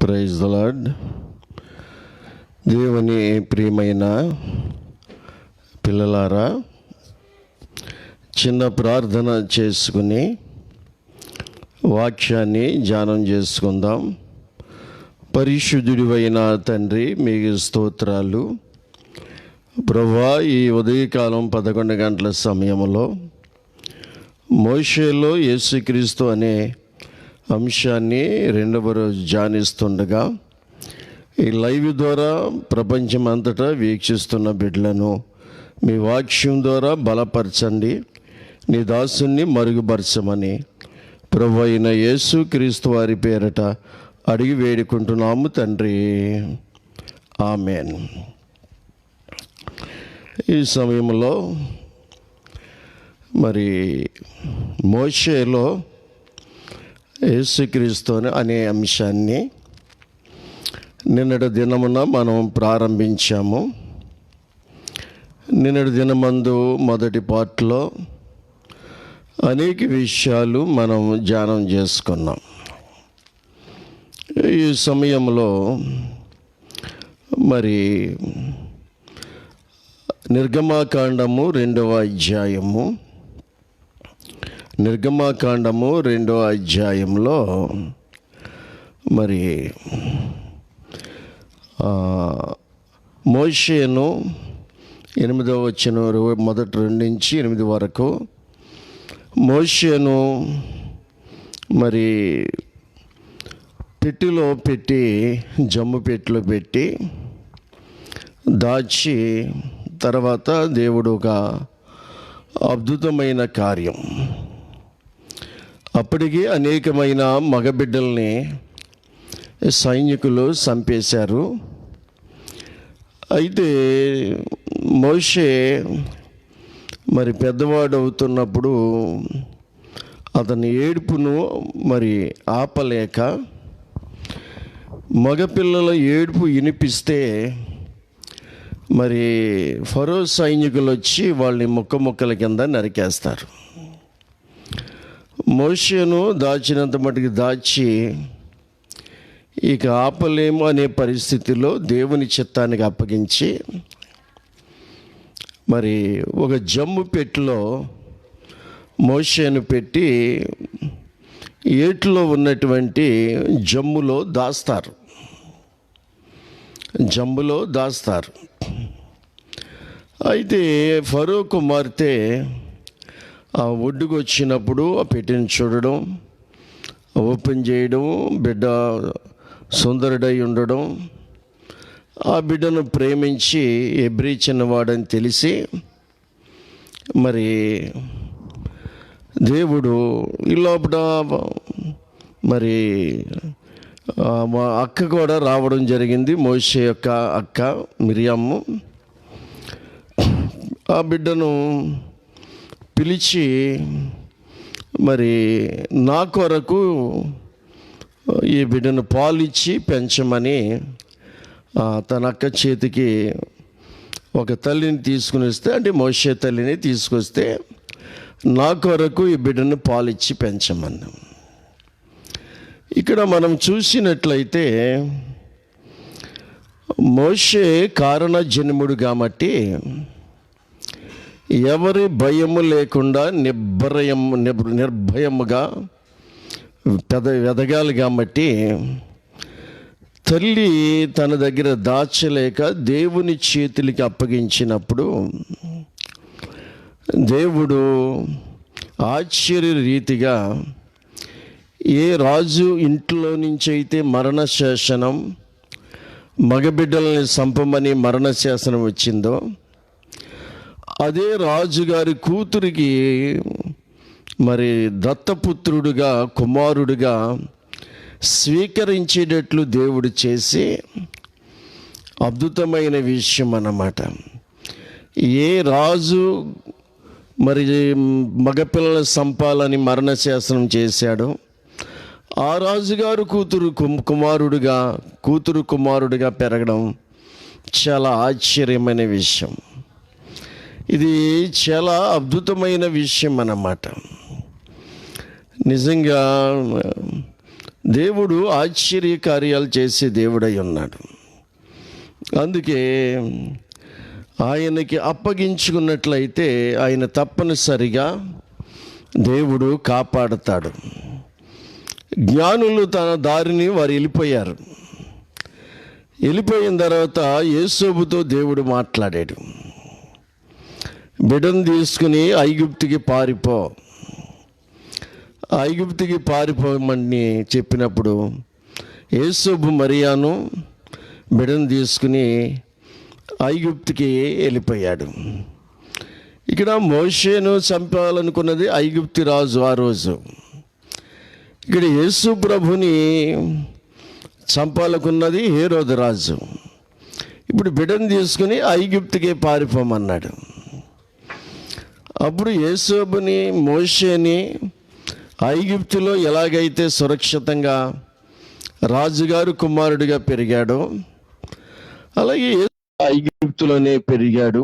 Praise the lord. దేవుని ప్రియమైన పిల్లలారా, చిన్న ప్రార్థన చేసుకుని వాక్యాన్ని ధ్యానం చేసుకుందాం. పరిశుద్ధుడివైన తండ్రి, మీకు స్తోత్రాలు ప్రభువా. ఈ ఉదయకాలం 11 గంటల సమయంలో మోషేలో యేసుక్రీస్తు అనే అంశాన్ని రెండవ రోజు ధ్యానిస్తుండగా ఈ లైవ్ ద్వారా ప్రపంచమంతటా వీక్షిస్తున్న బిడ్డలను మీ వాక్యం ద్వారా బలపరచండి, నీ దాసుని మరుగుపరచమని ప్రభు అయిన యేసుక్రీస్తు వారి పేరట అడిగి వేడుకుంటున్నాము తండ్రి, ఆమెన్. ఈ సమయంలో మరి మోషేలో యేసుక్రీస్తు అనే అంశాన్ని నిన్నటి దినమున మనం ప్రారంభించాము. నిన్నటి దినమందు మొదటి పార్ట్లో అనేక విషయాలు మనం ధ్యానం చేసుకున్నాం. ఈ సమయంలో మరి నిర్గమాకాండము 2వ అధ్యాయము, నిర్గమాకాండము 2వ అధ్యాయంలో మరి మోషేను 8వ వచనం మొదటి 2 నుంచి 8 వరకు మోషేను మరి పెట్టెలో పెట్టి, జమ్ము పెట్టెలో పెట్టి దాచి, తర్వాత దేవుడు ఒక అద్భుతమైన కార్యం, అప్పటికి అనేకమైన మగబిడ్డల్ని సైనికులు చంపేశారు. అయితే మోషే మరి పెద్దవాడు అవుతున్నప్పుడు అతని ఏడుపును మరి ఆపలేక మగపిల్లల ఏడుపు వినిపిస్తే మరి ఫరో సైనికులు వచ్చి వాళ్ళని ముక్కల కింద నరికేస్తారు. మోషేను దాచినంత మటుకు దాచి ఇక ఆపలేము అనే పరిస్థితిలో దేవుని చిత్తానికి అప్పగించి మరి ఒక జమ్ము పెట్టెలో మోషేను పెట్టి ఏట్లో ఉన్నటువంటి జమ్ములో దాస్తారు. అయితే ఫరో కుమార్తె ఆ ఒడ్డుకు వచ్చినప్పుడు ఆ పెట్టెను చూడడం, ఓపెన్ చేయడం, బిడ్డ సుందరుడై ఉండడం, ఆ బిడ్డను ప్రేమించి ఎబ్రీ చిన్నవాడని తెలిసి మరి దేవుడు ఈ లోపల మరి మా అక్క కూడా రావడం జరిగింది, మోషే యొక్క అక్క మిరియాము. ఆ బిడ్డను పిలిచి మరి నా కొరకు ఈ బిడ్డను పాలిచ్చి పెంచమని తన అక్క చేతికి ఒక తల్లిని తీసుకుని వస్తే, అంటే మోషే తల్లిని తీసుకొస్తే నా కొరకు ఈ బిడ్డను పాలిచ్చి పెంచమన్నాం. ఇక్కడ మనం చూసినట్లయితే మోషే కారణ జన్ముడు కాబట్టి ఎవరి భయము లేకుండా నిర్భయముగా ఎదగాలి. కాబట్టి తల్లి తన దగ్గర దాచలేక దేవుని చేతులకి అప్పగించినప్పుడు దేవుడు ఆశ్చర్య రీతిగా ఏ రాజు ఇంట్లో నుంచి అయితే మరణ శాసనం, మగబిడ్డల్ని చంపమని మరణ శాసనం వచ్చిందో, అదే రాజుగారి కూతురికి మరి దత్తపుత్రుడుగా, కుమారుడుగా స్వీకరించేటట్లు దేవుడు చేసి అద్భుతమైన విషయం అన్నమాట. ఏ రాజు మరి మగపిల్లలను చంపాలని మరణ శాసనం చేశాడో, ఆ రాజుగారు కుమారుడుగా పెరగడం చాలా ఆశ్చర్యమైన విషయం. ఇది చాలా అద్భుతమైన విషయం అన్నమాట. నిజంగా దేవుడు ఆశ్చర్య కార్యాలు చేసే దేవుడై ఉన్నాడు. అందుకే ఆయనకి అప్పగించుకున్నట్లయితే ఆయన తప్పనిసరిగా దేవుడు కాపాడుతాడు. జ్ఞానులు తన దారిని వారు వెళ్ళిపోయారు. వెళ్ళిపోయిన తర్వాత యోసేపుతో దేవుడు మాట్లాడాడు. బిడ్డను తీసుకుని ఐగుప్తుకి పారిపో, ఐగుప్తుకి పారిపోమని చెప్పినప్పుడు యోసేపు మరియాను బిడ్డను తీసుకుని ఐగుప్తుకి వెళ్ళిపోయాడు. ఇక్కడ మోషేను చంపాలనుకున్నది ఐగుప్తు రాజు ఆ రోజు. ఇక్కడ యేసు ప్రభుని చంపాలనుకున్నది హేరోదు రాజు. ఇప్పుడు బిడ్డను తీసుకుని ఐగుప్తుకే పారిపోమన్నాడు. అప్పుడు యేసోబుని మోషేని ఐగుప్తులో ఎలాగైతే సురక్షితంగా రాజుగారు కుమారుడిగా పెరిగాడో అలాగే ఐగుప్తులోనే పెరిగాడు.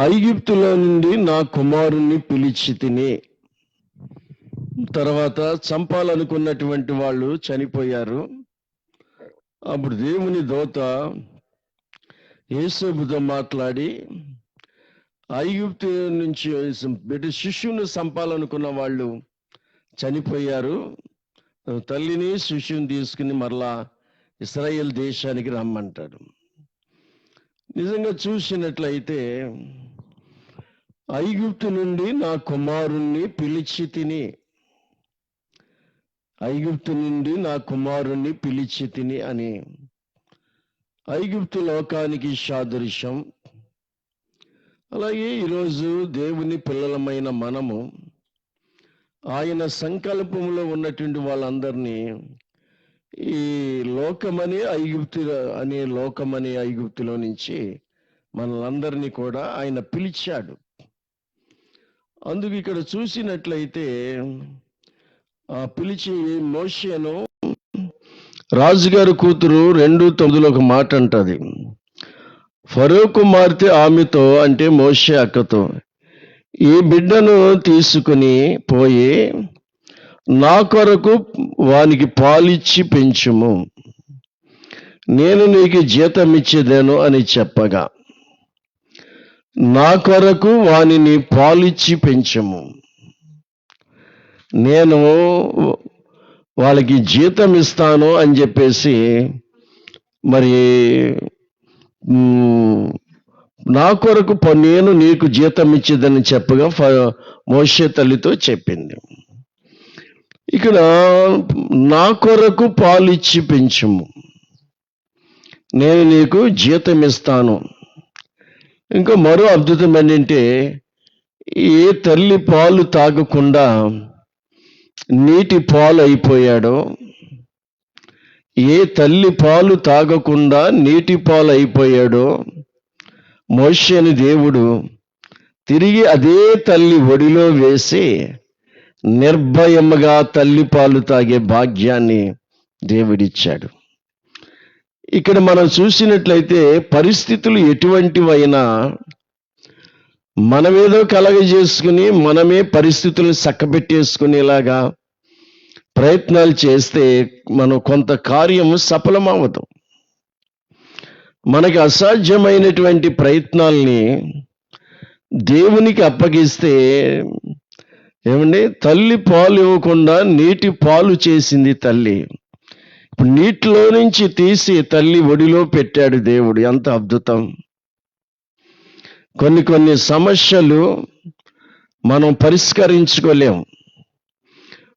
ఐగుప్తులో నుండి నా కుమారుణ్ణి పిలిచి తిని, తర్వాత చంపాలనుకున్నటువంటి వాళ్ళు చనిపోయారు. అప్పుడు దేవుని దూత యేసేపుతో మాట్లాడి, ఐగుప్తు నుంచి బిడ్డ శిష్యుని చంపాలనుకున్న వాళ్ళు చనిపోయారు, తల్లిని శిష్యుని తీసుకుని మరలా ఇశ్రాయేల్ దేశానికి రమ్మంటాడు. నిజంగా చూసినట్లయితే ఐగుప్తు నుండి నా కుమారుణ్ణి పిలిచి తిని, ఐగుప్తు నుండి నా కుమారుణ్ణి పిలిచి తిని అని ఐగుప్తు లోకానికి సాదృశ్యం. అలాగే ఈరోజు దేవుని పిల్లలమైన మనము ఆయన సంకల్పంలో ఉన్నటువంటి వాళ్ళందరినీ ఈ లోకమనే ఐగుప్తులో నుంచి మనలందరినీ కూడా ఆయన పిలిచాడు. అందుకు ఇక్కడ చూసినట్లయితే ఆ పిలిచి మోషేను రాజుగారి కూతురు 2:9 ఒక మాట అంటది. ఫరో కుమార్తె ఆమెతో, అంటే మోషే అక్కతో, ఈ బిడ్డను తీసుకుని పోయి నా కొరకు వానికి పాలిచ్చి పెంచుము, నేను నీకు జీతం ఇచ్చేదేను అని చెప్పగా, నా కొరకు వానిని పాలిచ్చి పెంచుము, నేను వాళ్ళకి జీతం ఇస్తాను అని చెప్పేసి మరి నా కొరకు నేను నీకు జీతం ఇచ్చేదని చెప్పగా మోషే తల్లితో చెప్పింది. ఇక్కడ నా కొరకు పాలిచ్చి పెంచుము, నేను నీకు జీతం ఇస్తాను. ఇంకా మరో అద్భుతం ఏంటంటే, ఏ తల్లి పాలు తాగకుండా నీటి పాలు అయిపోయాడో, ఏ తల్లి పాలు తాగకుండా నీటి పాలు అయిపోయాడో మోషేని దేవుడు తిరిగి అదే తల్లి ఒడిలో వేసి నిర్భయముగా తల్లి పాలు తాగే భాగ్యాన్ని దేవుడిచ్చాడు. ఇక్కడ మనం చూసినట్లయితే పరిస్థితులు ఎటువంటివైనా మనమేదో కలగజేసుకుని మనమే పరిస్థితులను చక్కబెట్టేసుకునేలాగా ప్రయత్నాలు చేస్తే మనం కొంత కార్యము సఫలమవ్వదు. మనకి అసాధ్యమైనటువంటి ప్రయత్నాల్ని దేవునికి అప్పగిస్తే ఏమండి, తల్లి పాలు ఇవ్వకుండా నీటి పాలు చేసింది తల్లి. ఇప్పుడు నీటిలో నుంచి తీసి తల్లి ఒడిలో పెట్టాడు దేవుడు. ఎంత అద్భుతం! కొన్ని సమస్యలు మనం పరిష్కరించుకోలేం.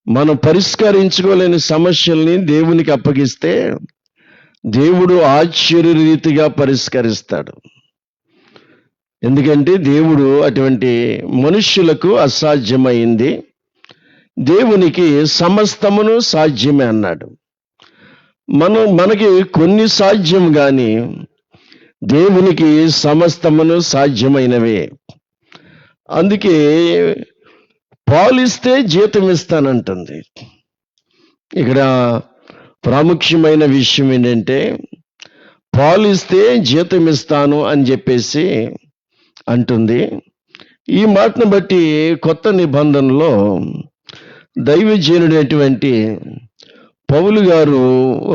మనం పరిష్కరించుకోలేని సమస్యల్ని దేవునికి అప్పగిస్తే దేవుడు ఆశ్చర్యరీతిగా పరిష్కరిస్తాడు. ఎందుకంటే దేవుడు అటువంటి మనుష్యులకు అసాధ్యమైంది దేవునికి సమస్తమును సాధ్యమే అన్నాడు. మనకి కొన్ని సాధ్యం కానీ దేవునికి సమస్తమును సాధ్యమైనవే. అందుకే పాలిస్తే జీతం ఇస్తానంటుంది. ఇక్కడ ప్రాముఖ్యమైన విషయం ఏంటంటే, పాలిస్తే జీతం ఇస్తాను అని చెప్పేసి అంటుంది. ఈ మాటను బట్టి కొత్త నిబంధనలో దైవజనుడైనటువంటి పౌలు గారు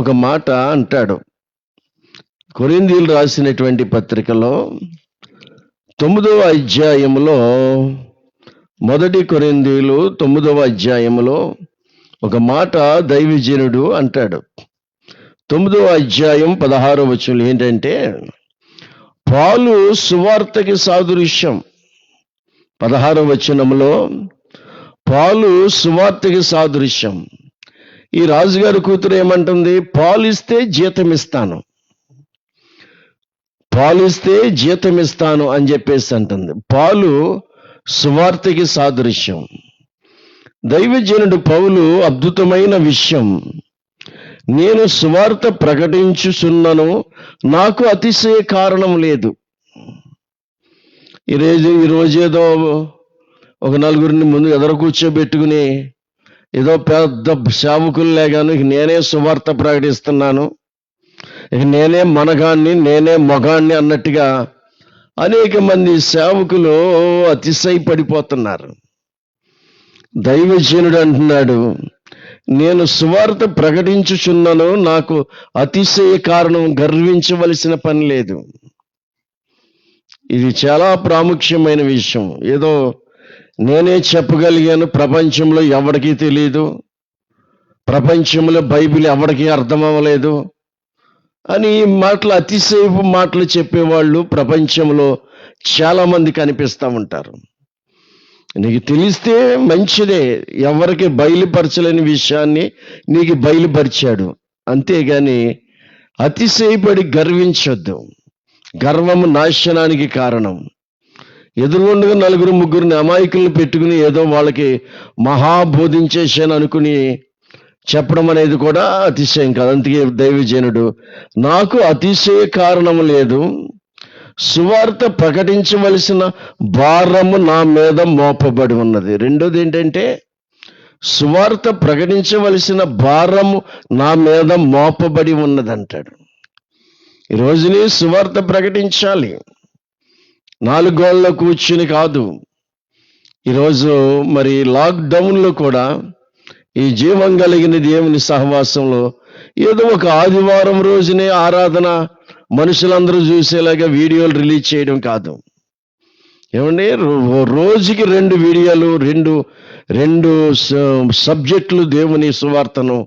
ఒక మాట అంటాడు. కొరింథీయులు రాసినటువంటి పత్రికలో 9వ అధ్యాయములో, 1 కొరింథీయులు 9వ అధ్యాయములో ఒక మాట దైవజనుడు అంటాడు. 9వ అధ్యాయం 16వ వచనం ఏంటంటే, పాలు సువార్తకి సాదృశ్యం. 16వ వచనంలో పాలు సువార్తకి సాదృశ్యం. ఈ రాజుగారి కూతురు ఏమంటుంది? పాలిస్తే జీతం ఇస్తాను, పాలిస్తే జీతం ఇస్తాను అని చెప్పేసి అంటుంది. పాలు సువార్తకి సాదృశ్యం. దైవజనుడు పౌలు అద్భుతమైన విషయం, నేను సువార్త ప్రకటించుచున్నను, నాకు అతిశయ కారణం లేదు. ఈరోజు ఏదో ఒక నలుగురిని ముందు ఎదురు కూర్చోబెట్టుకుని ఏదో పెద్ద సేవకులే కానీ నేనే సువార్త ప్రకటిస్తున్నాను, ఇక నేనే మనగాన్ని, నేనే మగాన్ని అన్నట్టుగా అనేక మంది సేవకులు అతిశయపడిపోతున్నారు. దైవజనుడు అంటున్నాడు, నేను సువార్త ప్రకటించుచున్నాను, నాకు అతిశయ కారణం, గర్వించవలసిన పని లేదు. ఇది చాలా ప్రాముఖ్యమైన విషయం. ఏదో నేనే చెప్పగలిగాను, ప్రపంచంలో ఎవరికీ తెలియదు, ప్రపంచంలో బైబిల్ ఎవరికీ అర్థం అవ్వలేదు అని మాటలు, అతిశయపు మాటలు చెప్పేవాళ్ళు ప్రపంచంలో చాలా మంది కనిపిస్తూ ఉంటారు. నీకు తెలిస్తే మంచిదే, ఎవరికి బయలుపరచలేని విషయాన్ని నీకు బయలుపరిచాడు, అంతేగాని అతిశయపడి గర్వించొద్దు. గర్వము నాశనానికి కారణం. ఎదురుగుండగా నలుగురు ముగ్గురిని అమాయకులను పెట్టుకుని ఏదో వాళ్ళకి మహాబోధించేసాను అనుకుని చెప్పడం అనేది కూడా అతిశయం కాదు. అందుకే దైవజనుడు, నాకు అతిశయ కారణం లేదు, సువార్త ప్రకటించవలసిన భారము నా మీద మోపబడి ఉన్నది. రెండోది ఏంటంటే, సువార్త ప్రకటించవలసిన భారము నా మీద మోపబడి ఉన్నది అంటాడు. ఈ రోజుని సువార్త ప్రకటించాలి, 4 గోళ్ళలో కూర్చుని కాదు. ఈరోజు మరి లాక్డౌన్లో కూడా ఈ జీవం కలిగిన దేవుని సహవాసంలో ఏదో ఒక ఆదివారం రోజునే ఆరాధన మనుషులందరూ చూసేలాగా వీడియోలు రిలీజ్ చేయడం కాదు. ఏమండి, రోజుకి 2 వీడియోలు, రెండు సబ్జెక్టులు దేవుని సువార్తను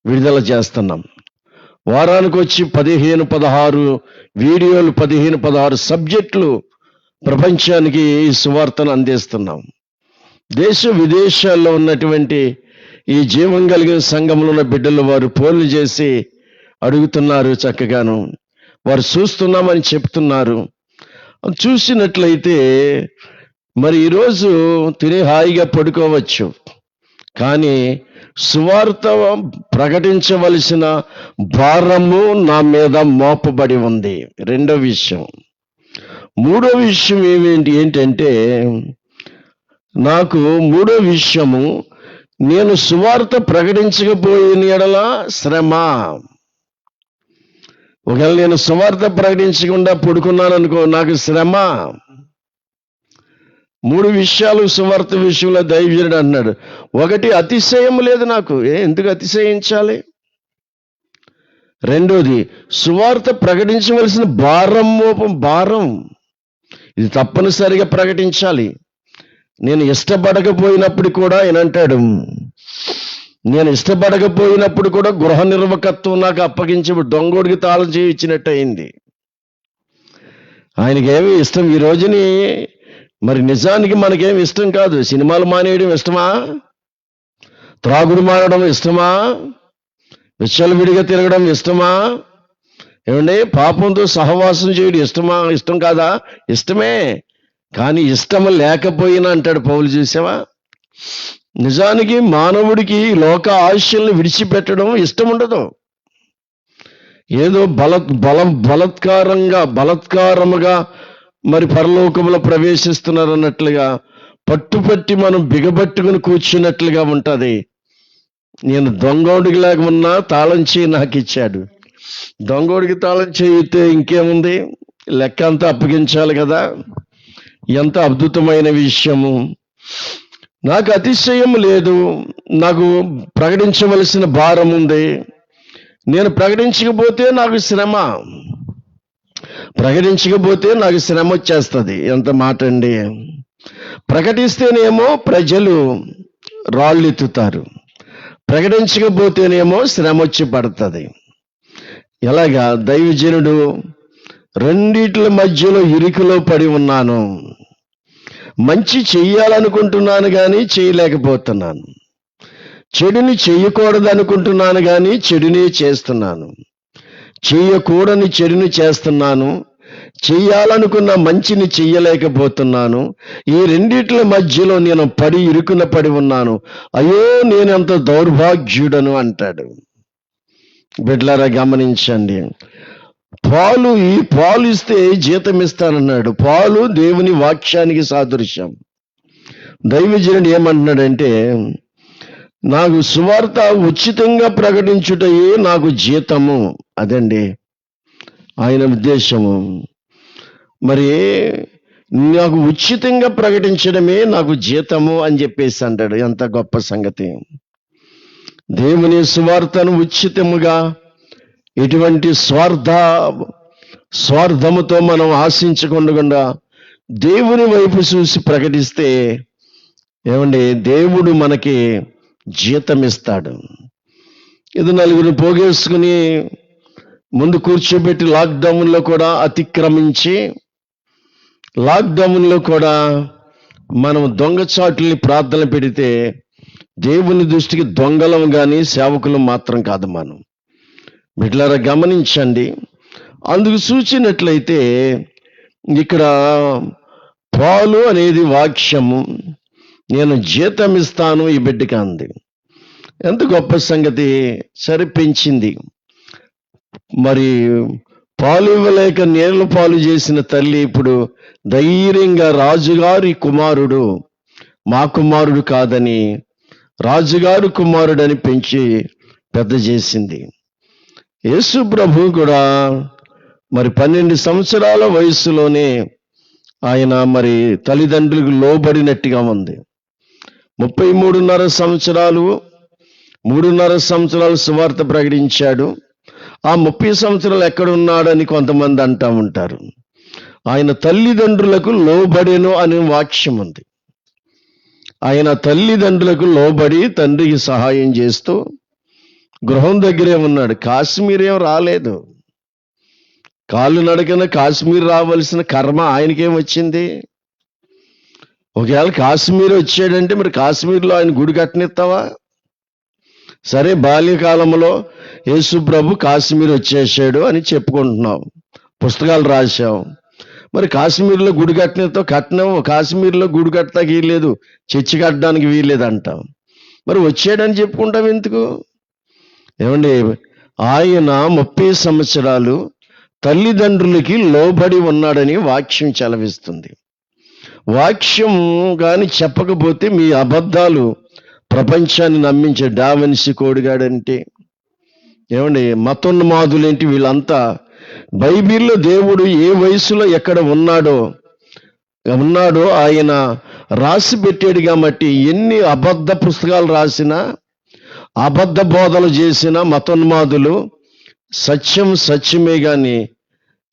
విడుదల చేస్తున్నాం. వారానికి వచ్చి 15-16 వీడియోలు, 15-16 సబ్జెక్టులు ప్రపంచానికి ఈ సువార్తను అందిస్తున్నాం. దేశ విదేశాల్లో ఉన్నటువంటి ఈ జీవం కలిగిన సంఘంలో ఉన్న బిడ్డలు వారు ఫోన్లు చేసి అడుగుతున్నారు, చక్కగాను వారు చూస్తున్నామని చెప్తున్నారు. చూసినట్లయితే మరి ఈరోజు తిని హాయిగా పడుకోవచ్చు, కానీ సువార్త ప్రకటించవలసిన భారము నా మీద మోపబడి ఉంది. రెండో విషయం. మూడో విషయం ఏంటంటే, నాకు మూడో విషయము, నేను సువార్త ప్రకటించకపోయిన ఎడల శ్రమ. ఒకవేళ నేను సువార్త ప్రకటించకుండా పడుకున్నాను అనుకో, నాకు శ్రమ. 3 విషయాలు సువార్త విషయంలో దైవజనుడు అన్నాడు. 1, అతిశయం లేదు నాకు, ఎందుకు అతిశయించాలి. రెండోది, సువార్త ప్రకటించవలసిన భారం, ఇది తప్పనిసరిగా ప్రకటించాలి. నేను ఇష్టపడకపోయినప్పుడు కూడా ఏనంటాడు, నేను ఇష్టపడకపోయినప్పుడు కూడా గృహ నిర్వకత్వం నాకు అప్పగించి దొంగోడికి తాళం చేయి ఇచ్చినట్టు అయింది. ఆయనకి ఏమి ఇష్టం ఈ రోజుని, మరి నిజానికి మనకేమి ఇష్టం కాదు. సినిమాలు మానేయడం ఇష్టమా? త్రాగుడు మానడం ఇష్టమా? విచ్చలవిడిగా తిరగడం ఇష్టమా? ఏమండి, పాపంతో సహవాసం చేయడం ఇష్టమా? ఇష్టం కాదా? ఇష్టమే, కానీ ఇష్టం లేకపోయినా అంటాడు పౌలు. చూసావా, నిజానికి మానవుడికి లోక ఆశల్ని విడిచిపెట్టడం ఇష్టం ఉండదు. ఏదో బలత్కారముగా మరి పరలోకములో ప్రవేశిస్తున్నారు అన్నట్లుగా పట్టుపట్టి మనం బిగబట్టుకుని కూర్చున్నట్లుగా ఉంటుంది. నేను దొంగోడికి లాగా ఉన్నా తాళం చేయి నాకు ఇచ్చాడు. దొంగోడికి తాళం చేయితే ఇంకేముంది, లెక్క అంతా అప్పగించాలి కదా. ఎంత అద్భుతమైన విషయము. నాకు అతిశయం లేదు, నాకు ప్రకటించవలసిన భారం ఉంది. నేను ప్రకటించకపోతే నాకు శ్రమ, ప్రకటించకపోతే నాకు శ్రమ వచ్చేస్తుంది. ఎంత మాట అండి! ప్రకటిస్తేనేమో ప్రజలు రాళ్ళెత్తుతారు, ప్రకటించకపోతేనేమో శ్రమ వచ్చి పడుతుంది. ఎలాగా? దైవజనుడు రెండిట్ల మధ్యలో ఇరుకులో పడి ఉన్నాను. మంచి చెయ్యాలనుకుంటున్నాను కానీ చేయలేకపోతున్నాను, చెడుని చెయ్యకూడదు అనుకుంటున్నాను కానీ చెడునే చేస్తున్నాను, చెయ్యకూడని చెడుని చేస్తున్నాను, చెయ్యాలనుకున్న మంచిని చెయ్యలేకపోతున్నాను. ఈ రెండిట్ల మధ్యలో నేను ఇరుకున పడి ఉన్నాను. అయ్యో, నేనెంత దౌర్భాగ్యుడను అంటాడు. బిడ్డలారా గమనించండి. పాలు ఇస్తే జీతం ఇస్తానన్నాడు. పాలు దేవుని వాక్యానికి సాదృశ్యం. దైవజనుడు ఏమంటున్నాడంటే, నాకు సువార్త ఉచితంగా ప్రకటించుటయే నాకు జీతము. అదండి ఆయన ఉద్దేశము. మరి నాకు ఉచితంగా ప్రకటించడమే నాకు జీతము అని చెప్పేసి అంటాడు. ఎంత గొప్ప సంగతి! దేవుని సువార్తను ఉచితముగా, ఎటువంటి స్వార్థముతో మనం ఆశించకుండా దేవుని వైపు చూసి ప్రకటిస్తే ఏమండి, దేవుడు మనకి జీతం ఇస్తాడు. ఇది నలుగురు పోగేసుకుని ముందు కూర్చోబెట్టి లాక్డౌన్లో కూడా అతిక్రమించి, లాక్డౌన్లో కూడా మనం దొంగచాటుల్ని ప్రార్థన పెడితే దేవుని దృష్టికి దొంగలం కానీ సేవకులు మాత్రం కాదు మనం. బిడ్డలారా గమనించండి. అందుకు చూచినట్లయితే ఇక్కడ పాలు అనేది వాక్యము. నేను జీతం ఇస్తాను ఈ బిడ్డకి అంది. ఎంత గొప్ప సంగతి! సరిపెంచింది. మరి పాలు ఇవ్వలేక నీళ్ళ పాలు చేసిన తల్లి ఇప్పుడు ధైర్యంగా రాజుగారి కుమారుడు, మా కుమారుడు కాదని రాజుగారు కుమారుడని పెంచి పెద్ద చేసింది. యేసు ప్రభు కూడా మరి 12 సంవత్సరాల వయస్సులోనే ఆయన మరి తల్లిదండ్రులకు లోబడినట్టుగా ఉంది. 33.5 సంవత్సరాలు, 3.5 సంవత్సరాలు సువార్త ప్రకటించాడు. ఆ 30 సంవత్సరాలు ఎక్కడున్నాడని కొంతమంది అంటూ ఉంటారు. ఆయన తల్లిదండ్రులకు లోబడెను అనే వాక్యం ఉంది. ఆయన తల్లిదండ్రులకు లోబడి తండ్రికి సహాయం చేస్తూ గృహం దగ్గరే ఉన్నాడు. కాశ్మీర్ ఏం రాలేదు. కాళ్ళు నడకన కాశ్మీర్ రావాల్సిన కర్మ ఆయనకేం వచ్చింది? ఒకవేళ కాశ్మీర్ వచ్చాడంటే మరి కాశ్మీర్లో ఆయన గుడి కట్టనిస్తావా? సరే, బాల్యకాలంలో యేసు ప్రభు కాశ్మీర్ వచ్చేసాడు అని చెప్పుకుంటున్నావు, పుస్తకాలు రాశావు. మరి కాశ్మీర్లో గుడి కట్టనిస్తావు? కాశ్మీర్లో గుడి కట్టడానికి వీల్లేదు, చర్చి కట్టడానికి వీల్లేదు అంటావు. మరి వచ్చాడని చెప్పుకుంటావు ఎందుకు? ఏమండి, ఆయన 30 సంవత్సరాలు తల్లిదండ్రులకి లోబడి ఉన్నాడని వాక్యం చలవిస్తుంది. వాక్యం కానీ చెప్పకపోతే మీ అబద్ధాలు ప్రపంచాన్ని నమ్మించే డావెన్సీ కోడిగాడంటే ఏమండి, మతోన్మాదులేంటి వీళ్ళంతా. బైబిల్లో దేవుడు ఏ వయసులో ఎక్కడ ఉన్నాడో ఆయన రాసి పెట్టాడు. కాబట్టి ఎన్ని అబద్ధ పుస్తకాలు రాసినా, అబద్ధ బోధలు చేసిన మతోన్మాదులు సత్యమే కానీ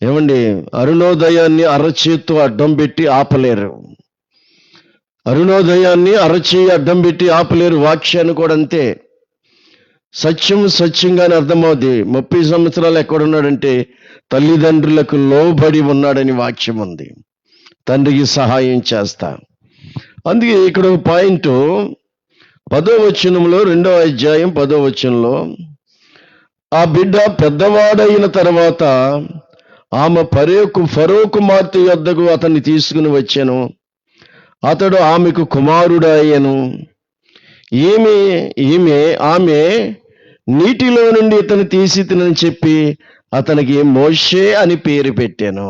ఏమండి అరుణోదయాన్ని అరచేత్తో అడ్డం పెట్టి ఆపలేరు. అరుణోదయాన్ని అరచేయి అడ్డం పెట్టి ఆపలేరు. వాక్యాన్ని కూడా అంతే. సత్యంగానే అర్థమవుద్ది. 30 సంవత్సరాలు ఎక్కడున్నాడంటే తల్లిదండ్రులకు లోబడి ఉన్నాడని వాక్యం ఉంది. తండ్రికి సహాయం చేస్తా. అందుకే ఇక్కడ ఒక పాయింట్ 10వ వచనంలో, 2వ అధ్యాయం 10వ వచనంలో, ఆ బిడ్డ పెద్దవాడైన తర్వాత ఆమె ఫరో కుమార్తె యొద్దకు అతన్ని తీసుకుని వచ్చాను. అతడు ఆమెకు కుమారుడయ్యను. ఆమె నీటిలో నుండి ఇతను తీసి తినని చెప్పి అతనికి మోషే అని పేరు పెట్టాను.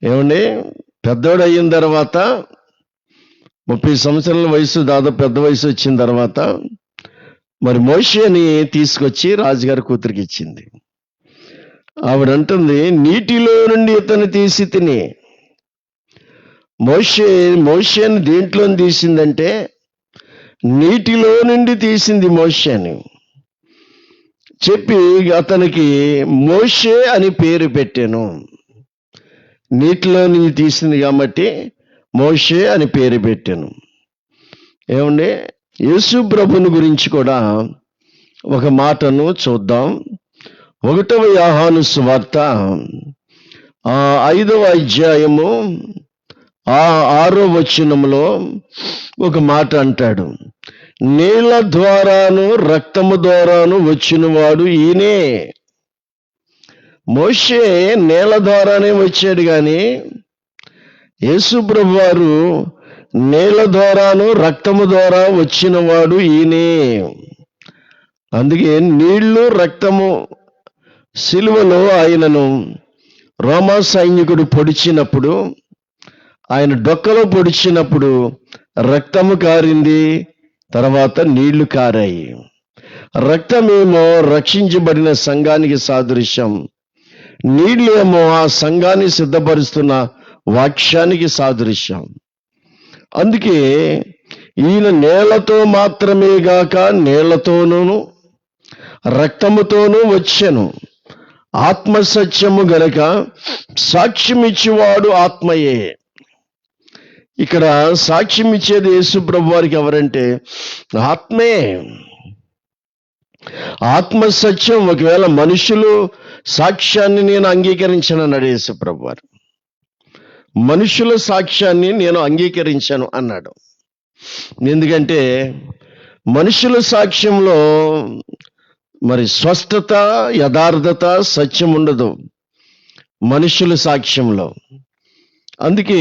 ఏమండి, పెద్దోడు అయిన తర్వాత 30 సంవత్సరాల వయసు, దాదాపు పెద్ద వయసు వచ్చిన తర్వాత మరి మోషేని తీసుకొచ్చి రాజుగారి కూతురికి ఇచ్చింది. ఆవిడంటుంది, నీటిలో నుండి ఇతను తీసి తిని. మోషేని దేంట్లో తీసిందంటే నీటిలో నుండి తీసింది మోషేని. చెప్పి అతనికి మోషే అని పేరు పెట్టాను. నీటిలో నుంచి తీసింది కాబట్టి మోషే అని పేరు పెట్టాను. ఏమండి, యేసు ప్రభుని గురించి కూడా ఒక మాటను చూద్దాం. 1వ యోహాను సువార్త 5వ అధ్యాయము 6వ వచనంలో ఒక మాట అంటాడు, నీళ్ళ ద్వారాను రక్తము ద్వారాను వచ్చినవాడు ఈయనే. మోషే నేల ద్వారానే వచ్చాడు కానీ యేసు ప్రభు వారు నేల ద్వారాను రక్తము ద్వారా వచ్చినవాడు ఈయనే. అందుకే నీళ్లు రక్తము సిలువలో ఆయనను రోమా సైనికుడు పొడిచినప్పుడు, ఆయన డొక్కలో పొడిచినప్పుడు రక్తము కారింది, తర్వాత నీళ్లు కారాయి. రక్తమేమో రక్షించబడిన సంఘానికి సాదృశ్యం, నీళ్ళేమో ఆ సంఘాన్ని సిద్ధపరుస్తున్న వాక్యానికి సాదృశ్యం. అందుకే ఈయన నేలతో మాత్రమే గాక నీళ్లతోనూ రక్తముతోనూ వచ్చెను. ఆత్మసత్యము గనక సాక్ష్యమిచ్చేవాడు ఆత్మయే. ఇక్కడ సాక్ష్యం ఇచ్చేది యేసు ప్రభు వారికి ఎవరంటే ఆత్మే. ఆత్మసత్యం. ఒకవేళ మనుషులు సాక్ష్యాన్ని నేను అంగీకరించనన్నాడు యేసు ప్రభు వారు. మనుషుల సాక్ష్యాన్ని నేను అంగీకరించను అన్నాడు. ఎందుకంటే మనుషుల సాక్ష్యంలో మరి స్వస్థత, యథార్థత, సత్యం ఉండదు మనుషుల సాక్ష్యంలో. అందుకే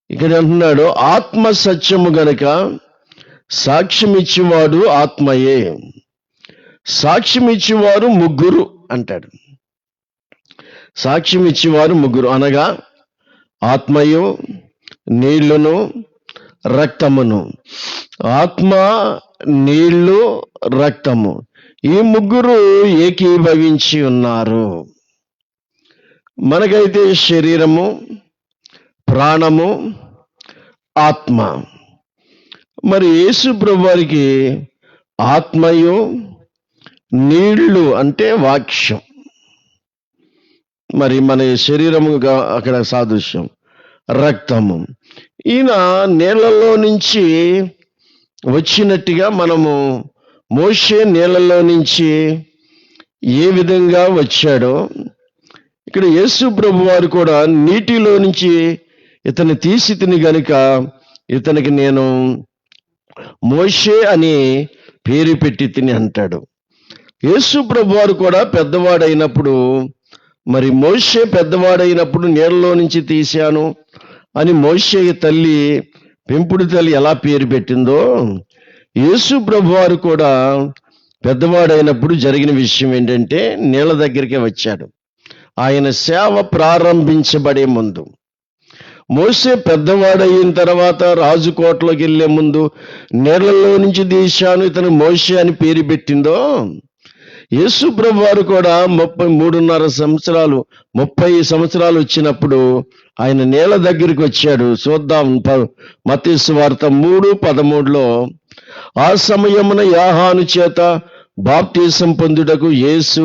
ఇక్కడ అంటున్నాడు, ఆత్మ సత్యము గనక సాక్ష్యం ఇచ్చేవాడు ఆత్మయే. సాక్ష్యం ఇచ్చేవారు ముగ్గురు అంటాడు. సాక్ష్యం ఇచ్చేవారు ముగ్గురు అనగా ఆత్మయు, నీళ్లును, రక్తమును. ఆత్మ, నీళ్లు, రక్తము, ఈ ముగ్గురు ఏకీభవించి ఉన్నారు. మనకైతే శరీరము, ప్రాణము, ఆత్మ. మరి యేసు ప్రభు వారికి ఆత్మయు, నీళ్లు అంటే వాక్యం, మరి మన శరీరముగా అక్కడ సాదృశ్యం, రక్తము. ఈయన నీళ్లలో నుంచి వచ్చినట్టుగా మనము మోషే నీళ్లలో నుంచి ఏ విధంగా వచ్చాడో ఇక్కడ యేసు ప్రభు వారు కూడా నీటిలో నుంచి ఇతన్ని తీసి తిని గనుక ఇతనికి నేను మోషే అని పేరు పెట్టి తిని అంటాడు. యేసు ప్రభు వారు కూడా పెద్దవాడైనప్పుడు, మరి మోషే పెద్దవాడైనప్పుడు నీళ్ళలో నుంచి తీశాను అని మోషే తల్లి, పెంపుడు తల్లి ఎలా పేరు పెట్టిందో, యేసు ప్రభు వారు కూడా పెద్దవాడైనప్పుడు జరిగిన విషయం ఏంటంటే నీళ్ళ దగ్గరికే వచ్చాడు. ఆయన సేవ ప్రారంభించబడే ముందు, మోషే పెద్దవాడయిన తర్వాత రాజుకోటలోకి వెళ్ళే ముందు నీళ్లలో నుంచి తీశాను ఇతను మోషే అని పేరు పెట్టిందో, యేసు ప్రభు వారు కూడా 33.5 సంవత్సరాలు 30 సంవత్సరాలు వచ్చినప్పుడు ఆయన నీళ్ళ దగ్గరికి వచ్చాడు. చూద్దాం మత్తయి సువార్త 3:13లో, ఆ సమయమున యోహాను చేత బాప్తిసం పొందుటకు యేసు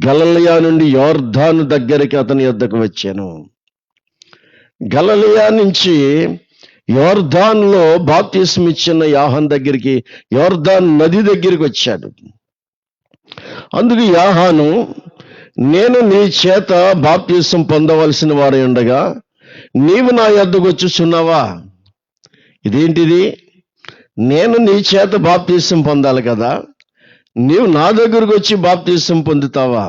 గలిలయ నుండి యోర్దాను దగ్గరికి అతని యొద్దకు వచ్చాను. గలిలయ నుంచి యోర్దానులో బాప్తిసం ఇచ్చిన యోహాను దగ్గరికి, యోర్దాను నది దగ్గరికి వచ్చాడు. అందుకు యోహాను, నేను నీ చేత బాప్తిసం పొందవలసిన వాడై ఉండగా నీవు నా యొద్దకు వచ్చుచున్నావా? ఇదేంటిది? నేను నీ చేత బాప్తిసం పొందాలి కదా, నీవు నా దగ్గరకు వచ్చి బాప్తిసం పొందుతావా?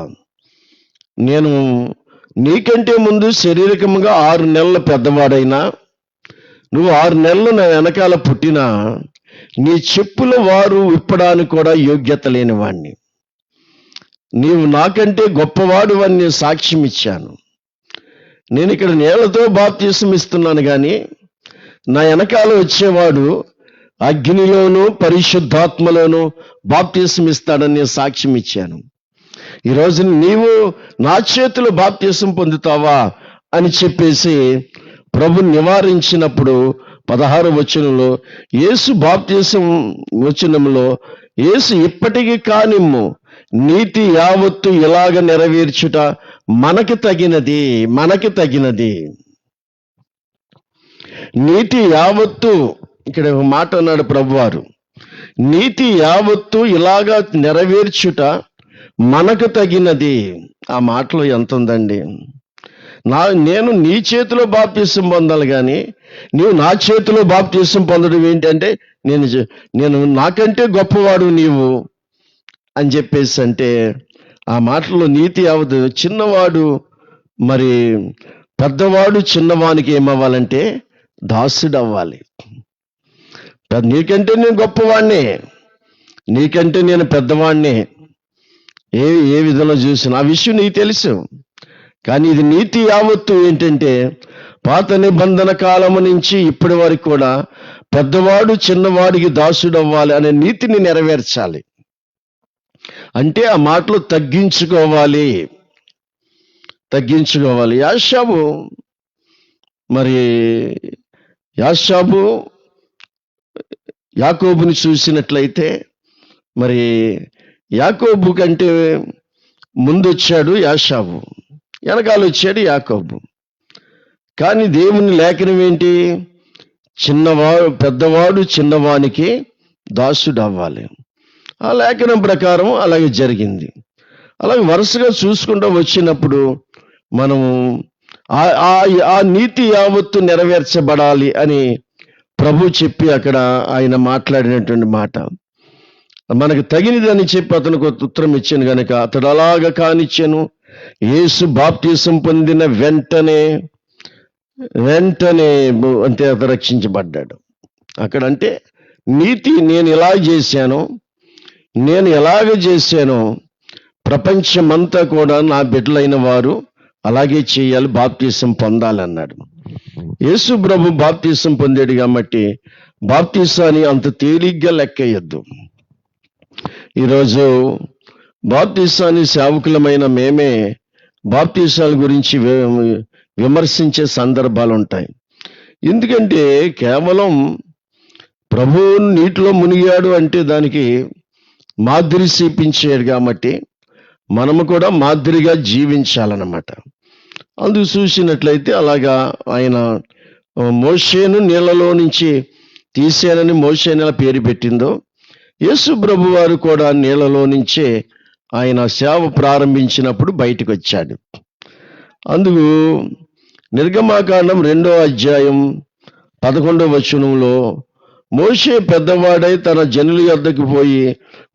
నేను నీకంటే ముందు శారీరకంగా 6 నెలల పెద్దవాడైనా, నువ్వు 6 నెలలు నా వెనకాల పుట్టినా నీ చెప్పుల వారు విప్పడానికి కూడా యోగ్యత లేని వాణ్ణి. నీవు నాకంటే గొప్పవాడు అని నేను సాక్ష్యం ఇచ్చాను. నేను ఇక్కడ నీళ్లతో బాప్తిసం ఇస్తున్నాను కానీ నా వెనకాల వచ్చేవాడు అగ్నిలోను పరిశుద్ధాత్మలోను బాప్తిసం ఇస్తాడని నేను సాక్ష్యం ఇచ్చాను. ఈరోజు నీవు నా చేతిలో బాప్తిసం పొందుతావా అని చెప్పేసి ప్రభు నివారించినప్పుడు 16వ వచనంలో యేసు బాప్తిసం వచనంలో యేసు ఇప్పటికి కానిమ్ము నీతి యావత్తు ఇలాగ నెరవేర్చుట మనకి తగినది. నీతి యావత్తు, ఇక్కడ ఒక మాట అన్నాడు ప్రభువారు, నీతి యావత్తు ఇలాగా నెరవేర్చుట మనకు తగినది. ఆ మాటలో ఎంత ఉందండి. నేను నీ చేతిలో బాప్తిసం పొందాలి కానీ నీవు నా చేతిలో బాప్తిసం పొందడం ఏంటంటే నేను నాకంటే గొప్పవాడు నీవు అని చెప్పేసి అంటే, ఆ మాటలో నీతి యావత్తు, చిన్నవాడు మరి పెద్దవాడు చిన్నవానికి ఏమవ్వాలంటే దాసుడు అవ్వాలి. నీకంటే నేను గొప్పవాడిని, నీకంటే నేను పెద్దవాడిని, ఏ విధంగా చూసిన ఆ విషయం నీకు తెలుసు. కానీ ఇది నీతి యావత్తు ఏంటంటే పాత నిబంధన కాలము నుంచి ఇప్పటి వరకు కూడా పెద్దవాడు చిన్నవాడికి దాసుడు అవ్వాలి అనే నీతిని నెరవేర్చాలి. అంటే ఆ మాటలు తగ్గించుకోవాలి. యాషాబు యాకోబుని చూసినట్లయితే మరి యాకోబు కంటే ముందు వచ్చాడు యాషాబు, వెనకాల వచ్చాడు యాకోబు. కానీ దేవుని లేఖనం ఏంటి? పెద్దవాడు చిన్నవానికి దాసుడు అవ్వాలి. ఆ లేఖనం ప్రకారం అలాగే జరిగింది. అలాగే వరుసగా చూసుకుంటూ వచ్చినప్పుడు మనము ఆ నీతి యావత్తు నెరవేర్చబడాలి అని ప్రభు చెప్పి అక్కడ ఆయన మాట్లాడినటువంటి మాట మనకు తగినదని చెప్పి అతనికి ఉత్తరం ఇచ్చాను కనుక అతడు అలాగ కానిచ్చాను. యేసు బాప్తిసం పొందిన వెంటనే అంటే అతను రక్షించబడ్డాడు. అక్కడంటే నీతి నేను ఎలాగ చేశానో ప్రపంచమంతా కూడా నా బిడ్డలైన వారు అలాగే చేయాలి, బాప్తిసం పొందాలన్నాడు. యేసు ప్రభు బాప్తిసం పొందాడు కాబట్టి బాప్తిసాన్ని అంత తేలిగ్గా లెక్కేయొద్దు. ఈరోజు బాప్తిసాన్ని సేవకులమైన మేమే బాప్తిసాల గురించి విమర్శించే సందర్భాలు ఉంటాయి. ఎందుకంటే కేవలం ప్రభువు నీటిలో మునిగాడు అంటే దానికి మాదిరి చూపించాడు కాబట్టి మనము కూడా మాదిరిగా జీవించాలన్నమాట. అందుకు చూసినట్లయితే అలాగా ఆయన మోషేను నీళ్ళలో నుంచి తీసేనని మోషే నెల పేరు పెట్టిందో యేసు ప్రభు వారు కూడా నీళ్ళలో నుంచే ఆయన సేవ ప్రారంభించినప్పుడు బయటకు వచ్చాడు. అందుకు నిర్గమాకాండం 2వ అధ్యాయం 11వ వచనంలో మోషే పెద్దవాడై తన జనుల యొద్దకు పోయి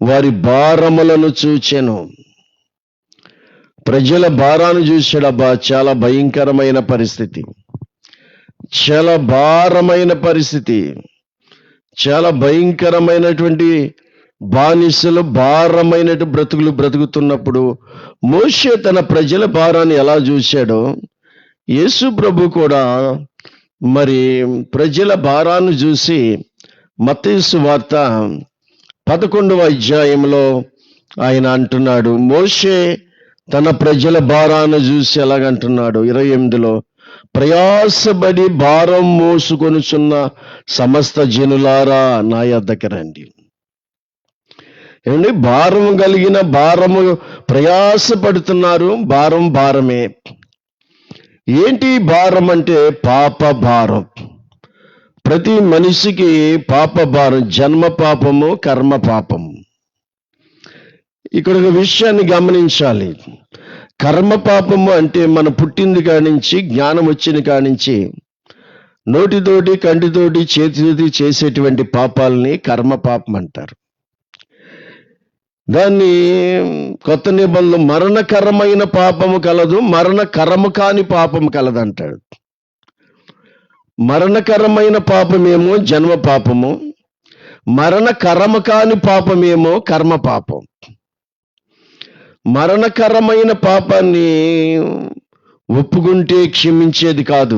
వారి భారములను చూచెను. ప్రజల భారాన్ని చూశాడు. అబ్బా, చాలా భయంకరమైన పరిస్థితి, చాలా భారమైన పరిస్థితి, చాలా భయంకరమైనటువంటి బానిసలు భారమైనటువంటి బ్రతుకులు బ్రతుకుతున్నప్పుడు మోషే తన ప్రజల భారాన్ని ఎలా చూశాడో యేసు ప్రభు కూడా మరి ప్రజల భారాన్ని చూసి మత్తయి సువార్త 11వ అధ్యాయంలో ఆయన అంటున్నాడు, మోషే తన ప్రజల భారాన్ని చూసి ఎలాగంటున్నాడు 28లో, ప్రయాసపడి భారం మోసుకొనుచున్న సమస్త జనులారా నా యొద్దకు రండి. ఏమండి, భారం కలిగిన భారము ప్రయాసపడుతున్నారు. భారమే ఏంటి? భారం అంటే పాప భారం. ప్రతి మనిషికి పాప భారం, జన్మ పాపము, కర్మ పాపము. ఇక్కడ ఒక విషయాన్ని గమనించాలి. కర్మ పాపము అంటే మన పుట్టింది కానించి, జ్ఞానం వచ్చిన కానించి నోటితోటి, కంటితోటి, చేతితోటి చేసేటువంటి పాపాలని కర్మ పాపం అంటారు. దాన్ని కొత్త నిబంధనలు మరణకరమైన పాపము కలదు, మరణకరము కాని పాపము కలదు అంటాడు. మరణకరమైన పాపమేమో జన్మ పాపము, మరణకరము కాని పాపమేమో కర్మ పాపం. మరణకరమైన పాపాన్ని ఒప్పుకుంటే క్షమించేది కాదు.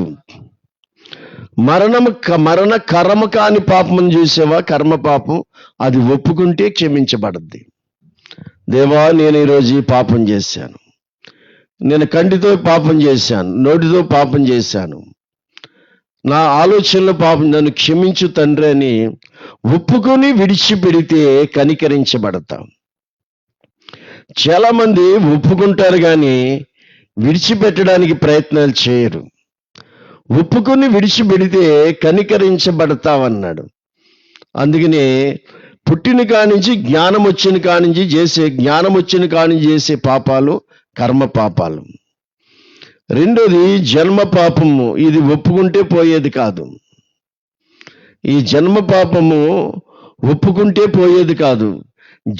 మరణకరము కాని పాపం చూసావా, కర్మ పాపం, అది ఒప్పుకుంటే క్షమించబడద్ది. దేవా, నేను ఈరోజు ఈ పాపం చేశాను, నేను కంటితో పాపం చేశాను, నోటితో పాపం చేశాను, నా ఆలోచనలో పాపం నన్ను క్షమించు తండ్రి అని ఒప్పుకొని విడిచిపెడితే కనికరించబడతాం. చాలామంది ఒప్పుకుంటారు కానీ విడిచిపెట్టడానికి ప్రయత్నాలు చేయరు. ఒప్పుకొని విడిచిపెడితే కనికరించబడతావన్నాడు. అందుకనే పుట్టిన కానించి జ్ఞానం వచ్చిన కానించి చేసే పాపాలు కర్మ పాపాలు. రెండోది జన్మ పాపము. ఇది ఒప్పుకుంటే పోయేది కాదు. ఈ జన్మ పాపము ఒప్పుకుంటే పోయేది కాదు.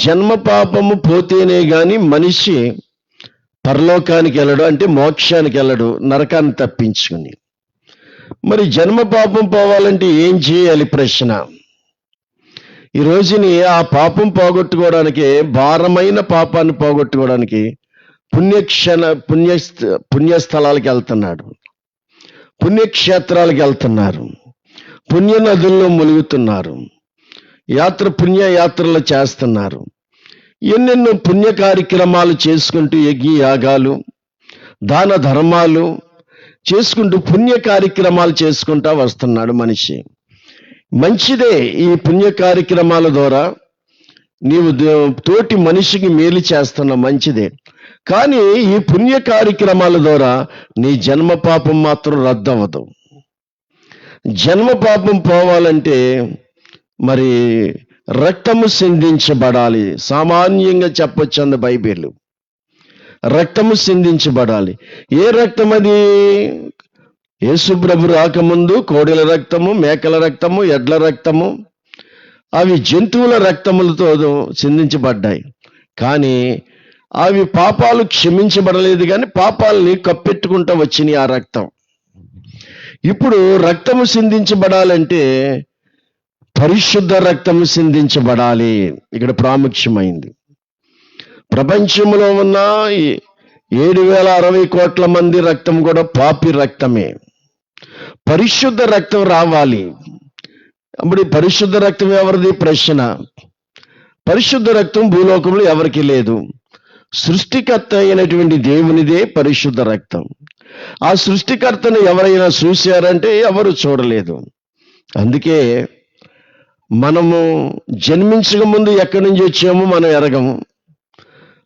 జన్మ పాపము పోతేనే గాని మనిషి పరలోకానికి వెళ్ళడు, అంటే మోక్షానికి వెళ్ళడు, నరకాన్ని తప్పించుకుని. మరి జన్మ పాపం పోవాలంటే ఏం చేయాలి ప్రశ్న. ఈ రోజుని ఆ పాపం పోగొట్టుకోవడానికి, భారమైన పాపాన్ని పోగొట్టుకోవడానికి పుణ్యస్థలాలకు వెళ్తున్నాడు, పుణ్యక్షేత్రాలకు వెళ్తున్నారు, పుణ్య నదుల్లో ములుగుతున్నారు, పుణ్యయాత్రలు చేస్తున్నారు. ఎన్నెన్నో పుణ్య కార్యక్రమాలు చేసుకుంటూ యజ్ఞ యాగాలు దాన ధర్మాలు చేసుకుంటూ పుణ్య కార్యక్రమాలు చేసుకుంటా వస్తున్నాడు మనిషి. మంచిదే, ఈ పుణ్య కార్యక్రమాల ద్వారా నీవు తోటి మనిషికి మేలు చేస్తున్న మంచిదే. కానీ ఈ పుణ్య కార్యక్రమాల ద్వారా నీ జన్మ పాపం మాత్రం రద్దవదు. జన్మ పాపం పోవాలంటే మరి రక్తము సిందించబడాలి. సామాన్యంగా చెప్పొచ్చు అంది బైబిల్. రక్తము సిందించబడాలి. ఏ రక్తం అది? యేసు ప్రభు రాకముందు కోడెల రక్తము, మేకల రక్తము, ఎడ్ల రక్తము, అవి జంతువుల రక్తములతో సిందించబడ్డాయి. కానీ అవి పాపాలు క్షమించబడలేదు, కానీ పాపాలని కప్పెట్టుకుంటూ వచ్చినాయి ఆ రక్తం. ఇప్పుడు రక్తము సిందించబడాలంటే పరిశుద్ధ రక్తము సిందించబడాలి. ఇక్కడ ప్రాముఖ్యమైంది. ప్రపంచంలో ఉన్న 7,060 కోట్ల మంది రక్తం కూడా పాపి రక్తమే. పరిశుద్ధ రక్తం రావాలి. అప్పుడు పరిశుద్ధ రక్తం ఎవరిది ప్రశ్న. పరిశుద్ధ రక్తం భూలోకంలో ఎవరికి లేదు. సృష్టికర్త అయినటువంటి దేవునిదే పరిశుద్ధ రక్తం. ఆ సృష్టికర్తను ఎవరైనా చూశారంటే ఎవరు చూడలేదు. అందుకే మనము జన్మించక ముందు ఎక్కడి నుంచి వచ్చామో మనం ఎరగము.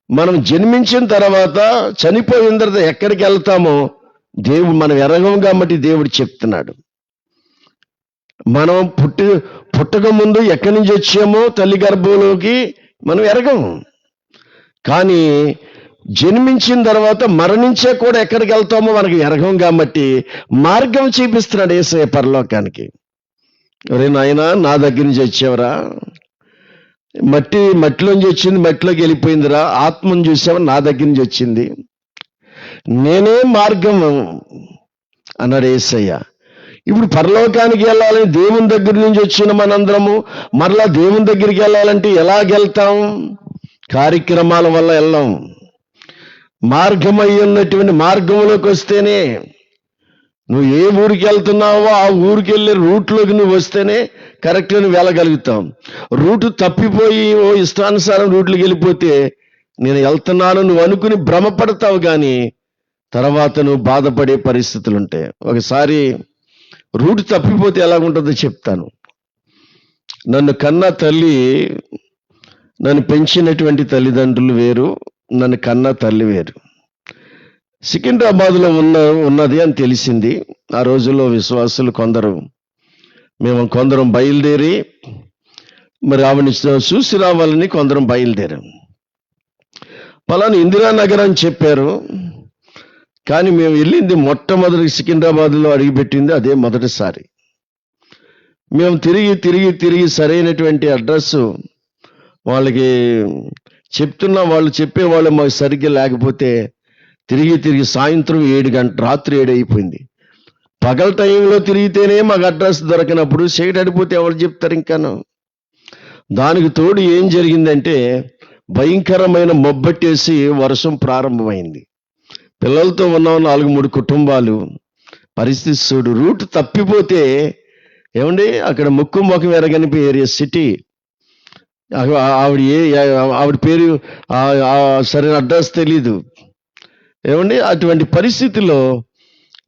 మనం జన్మించిన తర్వాత చనిపోయిన తర్వాత ఎక్కడికి వెళ్తామో దేవుడు మనం ఎరగము కాబట్టి దేవుడు చెప్తున్నాడు. మనం పుట్టక ముందు ఎక్కడి నుంచి వచ్చామో తల్లి గర్భంలోకి మనం ఎరగము. కానీ జన్మించిన తర్వాత మరణించే కూడా ఎక్కడికి వెళ్తామో మనకి ఎరగం కాబట్టి మార్గం చూపిస్తున్నాడు యేసయ్య పరలోకానికి. ఒరే నాయనా, నా దగ్గర నుంచి వచ్చేవరా, మట్టిలోంచి వచ్చింది, మట్టిలోకి వెళ్ళిపోయిందిరా, ఆత్మను చూసావా, నా దగ్గర నుంచి వచ్చింది, నేనే మార్గం అన్నాడు యేసయ్య. ఇప్పుడు పరలోకానికి వెళ్ళాలని దేవుని దగ్గర నుంచి వచ్చిన మనందరము మరలా దేవుని దగ్గరికి వెళ్ళాలంటే ఎలాగెళ్తాం? కార్యక్రమాల వల్ల వెళ్ళాం. మార్గమై ఉన్నటువంటి మార్గంలోకి వస్తేనే, నువ్వు ఏ ఊరికి వెళ్తున్నావో ఆ ఊరికి వెళ్ళే రూట్లోకి నువ్వు వస్తేనే కరెక్ట్గా నువ్వు వెళ్ళగలుగుతాం. రూటు తప్పిపోయి ఇష్టానుసారం రూట్లోకి వెళ్ళిపోతే నేను వెళ్తున్నాను నువ్వు అనుకుని భ్రమపడతావు, కానీ తర్వాత నువ్వు బాధపడే పరిస్థితులు ఉంటాయి. ఒకసారి రూట్ తప్పిపోతే ఎలాగుంటుందో చెప్తాను. నన్ను కన్న తల్లి, నన్ను పెంచినటువంటి తల్లిదండ్రులు వేరు, నన్ను కన్న తల్లి వేరు. సికింద్రాబాద్లో ఉన్నది అని తెలిసింది. ఆ రోజుల్లో విశ్వాసులు కొందరం బయలుదేరి మరి ఆవిడని చూసి రావాలని కొందరం బయలుదేరాం. పలానా ఇందిరానగర్ అని చెప్పారు, కానీ మేము వెళ్ళింది మొట్టమొదటి సికింద్రాబాద్లో అడిగిపెట్టింది అదే మొదటిసారి. మేము తిరిగి సరైనటువంటి అడ్రస్ వాళ్ళకి చెప్తున్నా, వాళ్ళు చెప్పేవాళ్ళు మాకు సరిగ్గా లేకపోతే తిరిగి సాయంత్రం 7 గంటల రాత్రి 7 అయిపోయింది. పగల టైంలో తిరిగితేనే మాకు అడ్రస్ దొరకనప్పుడు సైడ్ అడిపోతే ఎవరు చెప్తారు ఇంకాను. దానికి తోడు ఏం జరిగిందంటే భయంకరమైన మొబ్బట్టేసి వర్షం ప్రారంభమైంది. పిల్లలతో ఉన్న 4-3 కుటుంబాలు పరిస్థితి చూడు. రూట్ తప్పిపోతే ఏమండి, అక్కడ ముఖం ఎరగని ఏరియా సిటీ, ఆవిడ పేరు సరైన అడ్రస్ తెలీదు ఏమండి. అటువంటి పరిస్థితిలో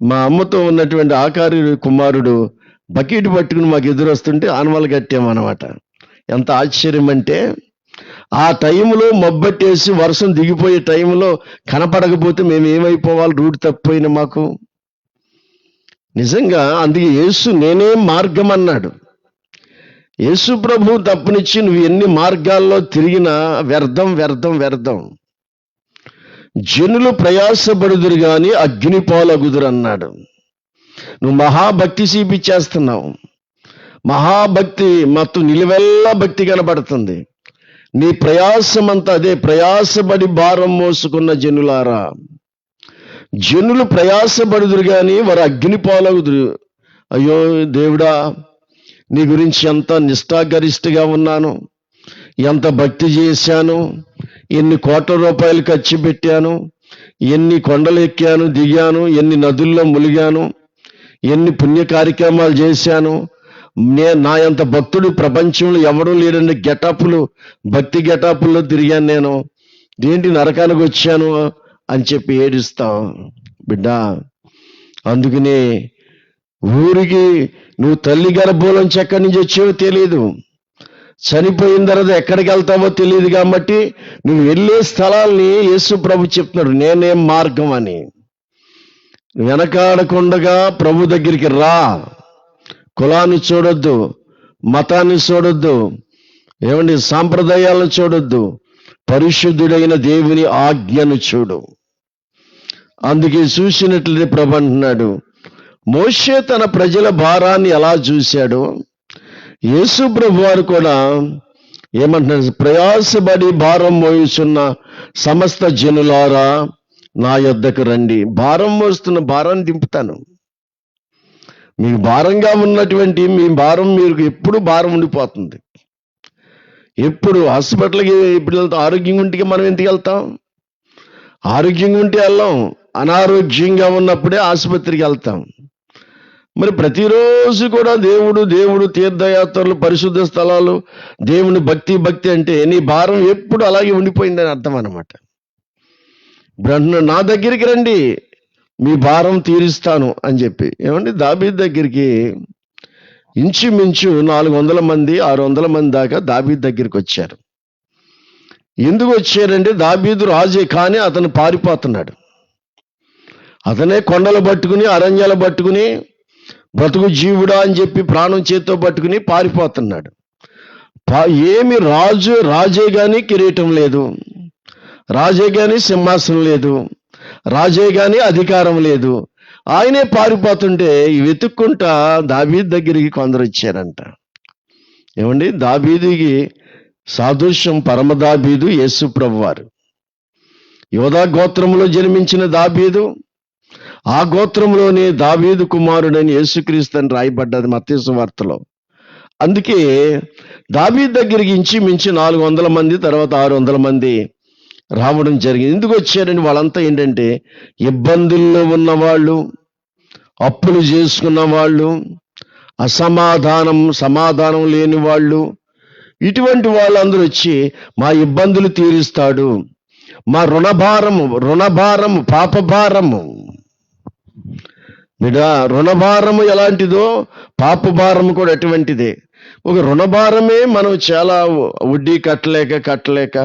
మా అమ్మతో ఉన్నటువంటి ఆకారి కుమారుడు బకెట్ పట్టుకుని మాకు ఎదురొస్తుంటే ఆనవాళ్ళు కట్టామన్నమాట. ఎంత ఆశ్చర్యం అంటే, ఆ టైంలో మబ్బట్టేసి వర్షం దిగిపోయే టైంలో కనపడకపోతే మేము ఏమైపోవాలి, రూట్ తప్పిపోయిన మాకు. నిజంగా అందుకే యేసు నేనే మార్గం అన్నాడు. యేసు ప్రభు తప్పునిచ్చి నువ్వు ఎన్ని మార్గాల్లో తిరిగినా వ్యర్థం వ్యర్థం వ్యర్థం. జనులు ప్రయాసపడుదురు గాని అగ్ని పాలగుదురు అన్నాడు. నువ్వు మహాభక్తి చూపించేస్తున్నావు. మహాభక్తి మొత్తం నిలువెల్లా భక్తి కనబడుతుంది. నీ ప్రయాసమంతా అదే. ప్రయాసపడి భారం మోసుకున్న జనులారా, జనులు ప్రయాసపడుదురు గాని వారు అగ్ని పాలగుదురు. అయ్యో దేవుడా, నీ గురించి ఎంత నిష్ఠాగరిష్ఠగా ఉన్నాను, ఎంత భక్తి చేశాను, ఎన్ని కోట్ల రూపాయలు ఖర్చు పెట్టాను, ఎన్ని కొండలు ఎక్కాను దిగాను, ఎన్ని నదుల్లో ములిగాను, ఎన్ని పుణ్య కార్యక్రమాలు చేశాను. నా ఎంత భక్తుడు ప్రపంచంలో ఎవడూ లేడండి. గెటప్పులు, భక్తి గెటప్పుల్లో తిరిగాను నేను. ఏంటి నరకానికి వచ్చాను అని చెప్పి ఏడుస్తావు బిడ్డ. అందుకనే ఊరికి నువ్వు తల్లి గర్భంలోంచి ఎక్కడి నుంచి వచ్చావో తెలియదు, చనిపోయిన తర్వాత ఎక్కడికి వెళ్తావో తెలియదు. కాబట్టి నువ్వు వెళ్ళే స్థలాల్ని యేసు ప్రభు చెప్తున్నాడు, నేనే మార్గం అని. వెనకాడకుండగా ప్రభు దగ్గరికి రా. కులాన్ని చూడొద్దు, మతాన్ని చూడొద్దు, ఏమండి సాంప్రదాయాలను చూడొద్దు, పరిశుద్ధుడైన దేవుని ఆజ్ఞను చూడు. అందుకే చూసినట్లయితే ప్రభు అంటున్నాడు, మోషే తన ప్రజల భారాన్ని ఎలా చూశాడో యేసు ప్రభు వారు కూడా ఏమంటున్నారు, ప్రయాసపడి భారం మోయుచున్న సమస్త జనులారా నా యొద్దకు రండి. భారం మోస్తున్న భారాన్ని దింపుతాను. మీకు భారంగా ఉన్నటువంటి మీ భారం మీకు ఎప్పుడు భారం ఉండిపోతుంది. ఎప్పుడు హాస్పిటల్కి ఎప్పుడు వెళ్తాం? ఆరోగ్యంగా ఉంటే మనం ఎందుకు వెళ్తాం? ఆరోగ్యంగా ఉంటే వెళ్ళాం, అనారోగ్యంగా ఉన్నప్పుడే ఆసుపత్రికి వెళ్తాం. మరి ప్రతిరోజు కూడా దేవుడు దేవుడు తీర్థయాత్రలు, పరిశుద్ధ స్థలాలు, దేవుని భక్తి భక్తి అంటే నీ భారం ఎప్పుడు అలాగే ఉండిపోయిందని అర్థం అన్నమాట. ఇప్పుడు నా దగ్గరికి రండి, మీ భారం తీరుస్తాను అని చెప్పి. ఏమండి, దావీదు దగ్గరికి ఇంచుమించు 400 మంది 600 మంది దాకా దావీదు దగ్గరికి వచ్చారు. ఎందుకు వచ్చారంటే దావీదు రాజే, కానీ అతను పారిపోతున్నాడు. అతనే కొండలు పట్టుకుని అరణ్యాలు పట్టుకుని బ్రతుకు జీవుడా అని చెప్పి ప్రాణం చేత్తో పట్టుకుని పారిపోతున్నాడు. ఏమి రాజే గాని కిరీటం లేదు, రాజే గాని సింహాసనం లేదు, రాజే గాని అధికారం లేదు. ఆయనే పారిపోతుంటే వెతుక్కుంటా దావీదు దగ్గరికి కొందరు వచ్చారంట. ఏమండి, దావీదుకి సాదృశ్యం పరమ దావీదు యేసు ప్రభువారు. యోధా గోత్రంలో జన్మించిన దావీదు, ఆ గోత్రంలోనే దావీదు కుమారుడని యేసుక్రీస్తు అని రాయబడ్డది మత్తయి సువార్తలో. అందుకే దావీదు దగ్గరికి ఇంచుమించు 400 మంది, తర్వాత 600 మంది రావడం జరిగింది. ఎందుకు వచ్చారని వాళ్ళంతా ఏంటంటే ఇబ్బందుల్లో ఉన్నవాళ్ళు, అప్పులు చేసుకున్న వాళ్ళు, సమాధానం లేని వాళ్ళు, ఇటువంటి వాళ్ళందరూ వచ్చి మా ఇబ్బందులు తీరుస్తాడు, మా రుణభారము పాపభారము. బిడా, రుణభారము ఎలాంటిదో పాపభారము కూడా అటువంటిదే. ఒక రుణభారమే మనం చాలా వడ్డీ కట్టలేక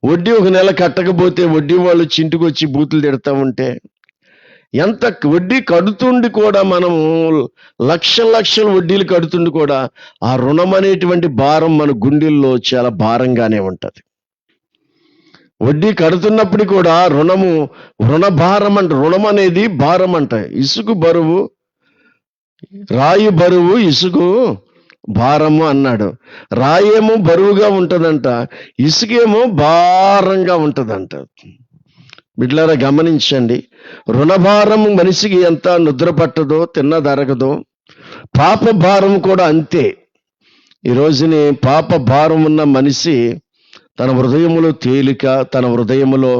వడ్డీ ఒక నెల కట్టకపోతే వడ్డీ వాళ్ళు చింటికి వచ్చి బూతులు తిడతా ఉంటే, ఎంత వడ్డీ కడుతుండి కూడా మనము లక్షల వడ్డీలు కడుతుండి కూడా ఆ రుణం అనేటువంటి భారం మన గుండెల్లో చాలా భారంగానే ఉంటుంది. వడ్డీ కడుతున్నప్పుడు కూడా రుణభారం అంట. రుణం అనేది భారం అంట. ఇసుకు బరువు, రాయి బరువు, ఇసుకు భారము అన్నాడు. రాయేమో బరువుగా ఉంటుందంట, ఇసుకేమో భారంగా ఉంటుందంట. బిడ్డలారా గమనించండి, రుణభారం మనిషికి ఎంత నిద్ర పట్టదో, తిన్నదరగదో, పాప భారం కూడా అంతే. ఈ రోజుని పాప భారం ఉన్న మనిషి తన హృదయములో తేలిక, తన హృదయములో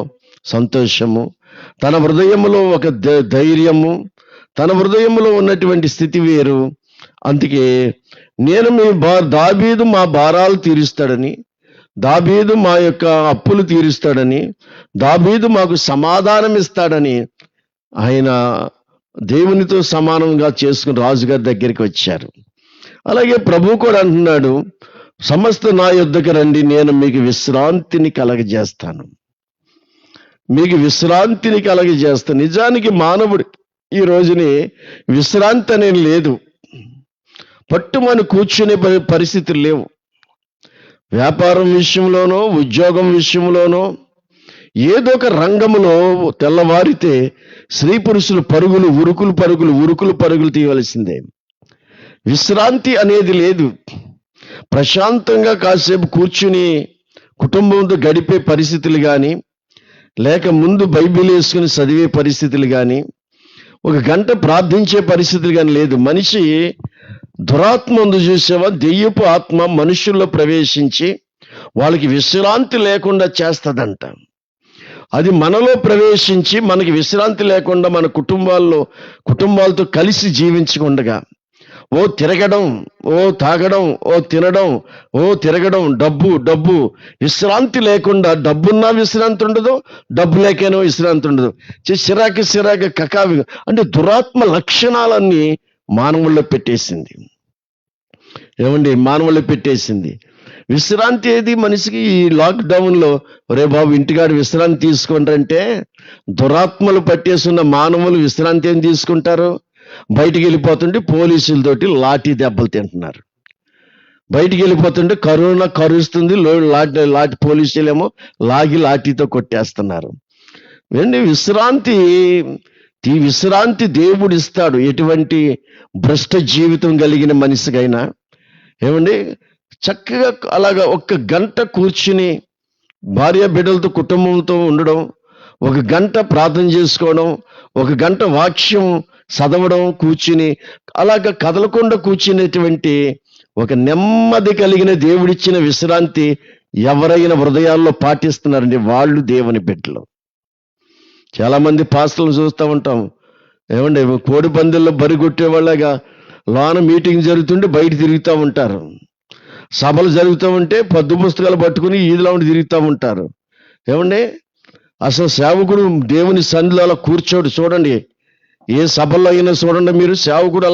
సంతోషము, తన హృదయములో ఒక ధైర్యము, తన హృదయములో ఉన్నటువంటి స్థితి వేరు. అందుకే నేను దావీదు మా భారాలు తీరుస్తాడని, దావీదు మా యొక్క అప్పులు తీరుస్తాడని, దావీదు మాకు సమాధానం ఇస్తాడని ఆయన దేవునితో సమానంగా చేసుకుని రాజుగారి దగ్గరికి వచ్చారు. అలాగే ప్రభు కూడా అంటున్నాడు, సమస్త నా యొద్దకు రండి, నేను మీకు విశ్రాంతిని కలగజేస్తాను. మీకు విశ్రాంతిని కలగజేస్తాను. నిజానికి మానవుడు ఈ రోజుని విశ్రాంతి అనేది లేదు. పట్టుమని కూర్చునే పరిస్థితులు లేవు. వ్యాపారం విషయంలోనో, ఉద్యోగం విషయంలోనో, ఏదో ఒక రంగంలో తెల్లవారితే స్త్రీ పురుషులు పరుగులు, ఉరుకులు పరుగులు తీయవలసిందే. విశ్రాంతి అనేది లేదు. ప్రశాంతంగా కాసేపు కూర్చుని కుటుంబంతో గడిపే పరిస్థితులు కానీ, లేక ముందు బైబిల్ వేసుకుని చదివే పరిస్థితులు కానీ, ఒక గంట ప్రార్థించే పరిస్థితులు కానీ లేదు. మనిషి దురాత్మ ఉంది చూసావా, దెయ్యపు ఆత్మ మనుషుల్లో ప్రవేశించి వాళ్ళకి విశ్రాంతి లేకుండా చేస్తుందంట. అది మనలో ప్రవేశించి మనకి విశ్రాంతి లేకుండా మన కుటుంబాలతో కలిసి జీవించకుండగా ఓ తిరగడం, ఓ తాగడం, ఓ తినడం, ఓ తిరగడం, డబ్బు విశ్రాంతి లేకుండా, డబ్బున్నా విశ్రాంతి ఉండదు, డబ్బు లేకనో విశ్రాంతి ఉండదు. సిరాకి కకావి అంటే దురాత్మ లక్షణాలన్నీ మానవుల్లో పెట్టేసింది. మానవుల్లో పెట్టేసింది. విశ్రాంతి ఏది మనిషికి? ఈ లాక్డౌన్లో ఒరే బాబు ఇంటికాడ విశ్రాంతి తీసుకుంటారంటే, దురాత్మలు పట్టేస్తున్న మానవులు విశ్రాంతి ఏం తీసుకుంటారు? బయటికి వెళ్ళిపోతుంటే పోలీసులతోటి లాఠీ దెబ్బలు తింటున్నారు. బయటికి వెళ్ళిపోతుంటే కరోనా కరుస్తుంది, లాఠీ పోలీసులేమో లాఠీతో కొట్టేస్తున్నారు. విశ్రాంతి దేవుడు ఇస్తాడు. ఎటువంటి భ్రష్ట జీవితం కలిగిన మనిషికైనా చక్కగా అలాగా 1 గంట కూర్చుని భార్య బిడ్డలతో కుటుంబంతో ఉండడం, 1 గంట ప్రార్థన చేసుకోవడం, 1 గంట వాక్యం చదవడం, కూర్చుని అలాగ కదలకుండా కూర్చునేటువంటి ఒక నెమ్మది కలిగిన దేవుడిచ్చిన విశ్రాంతి ఎవరైనా హృదయాల్లో పాటిస్తున్నారండి, వాళ్ళు దేవుని బిడ్డలు. చాలా మంది పాస్టర్లు చూస్తూ ఉంటాం, కోడి పందెల్లో బరిగొట్టే వాళ్ళగా లోన మీటింగ్ జరుగుతుంటే బయట తిరుగుతూ ఉంటారు. సభలు జరుగుతూ ఉంటే పద్దు పుస్తకాలు పట్టుకుని ఈదులో తిరుగుతూ ఉంటారు. అసలు సేవకుడు దేవుని సన్నిధిలో అలా కూర్చోడు. చూడండి, ఏ సభల్లో అయినా చూడండి మీరు, సేవకుడు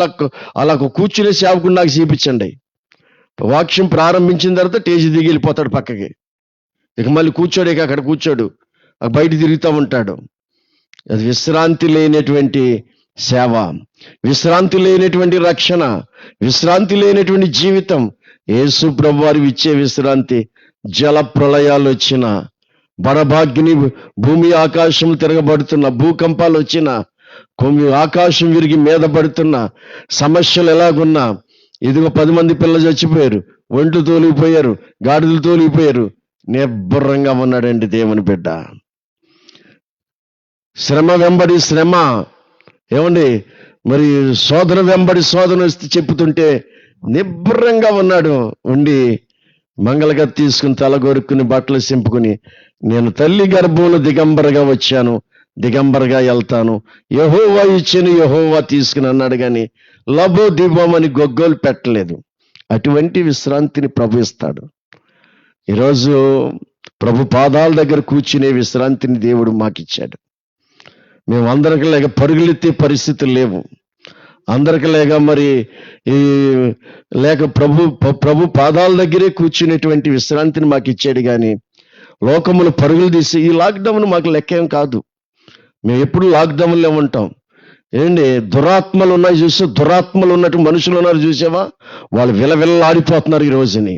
అలా కూర్చునే సేవకుడు నాకు చూపించండి. వాక్యం ప్రారంభించిన తర్వాత టేజీ దిగి వెళ్ళిపోతాడు పక్కకి. ఇక మళ్ళీ కూర్చోడు, ఇక అక్కడ కూర్చోడు, బయట తిరుగుతూ ఉంటాడు. అది విశ్రాంతి లేనటువంటి సేవ, విశ్రాంతి లేనటువంటి రక్షణ, విశ్రాంతి లేనటువంటి జీవితం. యేసు ప్రభు వారు ఇచ్చే విశ్రాంతి జల ప్రళయాలు వచ్చిన, బడబాగ్ని, భూమి ఆకాశం తిరగబడుతున్న, భూకంపాలు వచ్చిన, ఆకాశం విరిగి మీద పడుతున్న, సమస్యలు ఎలాగున్నా, ఇదిగో 10 మంది పిల్లలు చచ్చిపోయారు, ఒంట్లు తోలిపోయారు, గాడిదలు తోలిపోయారు, నిర్భరంగా ఉన్నాడండి దేవుని బిడ్డ. శ్రమ వెంబడి శ్రమ, మరి శోధన వెంబడి శోధన వస్తే చెప్పుతుంటే నిబ్బరంగా ఉన్నాడు. ఉండి మంగళగతి తీసుకుని తలగొరుక్కుని బట్టలు సింపుకుని, నేను తల్లి గర్భంలో దిగంబరగా వచ్చాను, దిగంబరగా వెళ్తాను, యెహోవా ఇచ్చాను, యెహోవా తీసుకుని అన్నాడు. కానీ లబో దీపమని గొగ్గోలు పెట్టలేదు. అటువంటి విశ్రాంతిని ప్రభు ఇస్తాడు. ఈరోజు ప్రభు పాదాల దగ్గర కూర్చునే విశ్రాంతిని దేవుడు మాకిచ్చాడు. మేము అందరికీ లేక పరుగులెత్తే పరిస్థితులు లేవు. అందరికి లేక ప్రభు పాదాల దగ్గరే కూర్చునేటువంటి విశ్రాంతిని మాకు ఇచ్చాడు. కానీ లోకములు పరుగులు తీసి ఈ లాక్డౌన్ మాకు లెక్కేం కాదు. మేము ఎప్పుడు లాక్డౌన్లో ఉంటాం. దురాత్మలు ఉన్నాయి చూసి, దురాత్మలు ఉన్నట్టు మనుషులు ఉన్నారు చూసావా, వాళ్ళు విలవిల్లాడిపోతున్నారు. ఈ రోజుని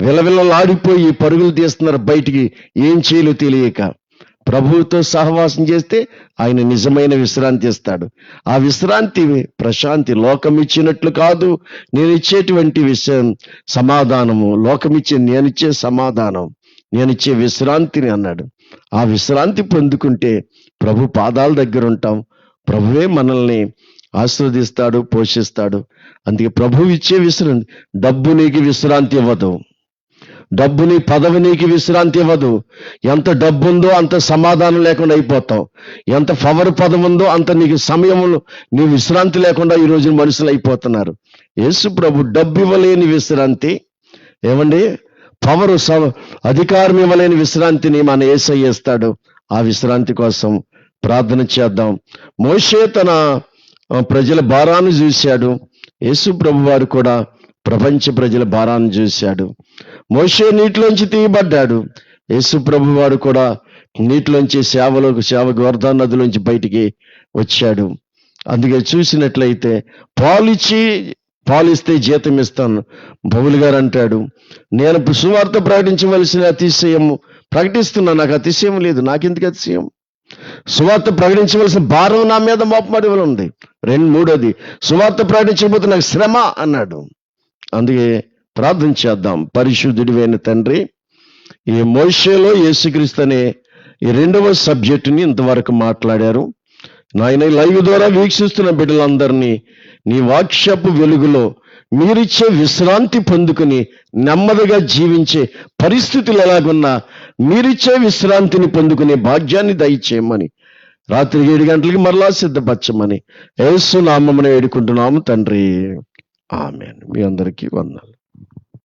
విలవిల్లాడిపోయి పరుగులు తీస్తున్నారు బయటికి, ఏం చేయాలో తెలియక. ప్రభువుతో సహవాసం చేస్తే ఆయన నిజమైన విశ్రాంతి ఇస్తాడు. ఆ విశ్రాంతి ప్రశాంతి లోకం ఇచ్చినట్లు కాదు, నేను ఇచ్చేటువంటి సమాధానము, నేనిచ్చే సమాధానం, నేనిచ్చే విశ్రాంతిని అన్నాడు. ఆ విశ్రాంతి పొందుకుంటే ప్రభు పాదాల దగ్గర ఉంటాం. ప్రభువే మనల్ని ఆశీర్వదిస్తాడు, పోషిస్తాడు. అందుకే ప్రభు ఇచ్చే విశ్రాంతి. డబ్బు నీకు విశ్రాంతి ఇవ్వదు, డబ్బు నీ పదవి నీకు విశ్రాంతి ఇవ్వదు. ఎంత డబ్బు ఉందో అంత సమాధానం లేకుండా అయిపోతావు. ఎంత పవర్ పదవి ఉందో అంత నీకు సమయంలో నీ విశ్రాంతి లేకుండా ఈరోజు మనుషులు అయిపోతున్నారు. యేసు ప్రభు డబ్బు ఇవ్వలేని విశ్రాంతి, పవర్ అధికారం ఇవ్వలేని విశ్రాంతిని మన యేసయ్య ఇస్తాడు. ఆ విశ్రాంతి కోసం ప్రార్థన చేద్దాం. మోషే తన ప్రజల భారాన్ని చూశాడు. యేసు ప్రభు వారు కూడా ప్రపంచ ప్రజల భారాన్ని చూశాడు. మోషే నీటిలోంచి తీయబడ్డాడు. యేసు ప్రభు వారు కూడా నీటిలోంచి సేవకు యోర్దాను నదిలోంచి బయటికి వచ్చాడు. అందుకే చూసినట్లయితే పాలిస్తే జీతం ఇస్తాను. పౌలు గారు అంటాడు, నేను సువార్త ప్రకటించవలసిన అతిశయము ప్రకటిస్తున్నా, నాకు అతిశయం లేదు. నాకెందుకు అతిశయం? సువార్త ప్రకటించవలసిన భారం నా మీద మోపబడి ఉంది. మూడోది, సువార్త ప్రకటించకపోతే నాకు శ్రమ అన్నాడు. అందుకే ప్రార్థన చేద్దాం. పరిశుద్ధుడివైన తండ్రి, ఈ మోషేలో యేసుక్రీస్తు అనే ఈ రెండవ సబ్జెక్టుని ఇంతవరకు మాట్లాడారు. నాయన లైవ్ ద్వారా వీక్షిస్తున్న బిడ్డలందరినీ నీ వాక్యపు వెలుగులో మీరిచ్చే విశ్రాంతి పొందుకుని నెమ్మదిగా జీవించే పరిస్థితులు ఎలాగున్నా మీరిచ్చే విశ్రాంతిని పొందుకునే భాగ్యాన్ని దయచేయమని, రాత్రి 7 గంటలకి మరలా సిద్ధపరచమని యేసు నామమున వేడుకుంటున్నాము తండ్రి. ఆమేన్. మీ అందరికీ వందనాలు.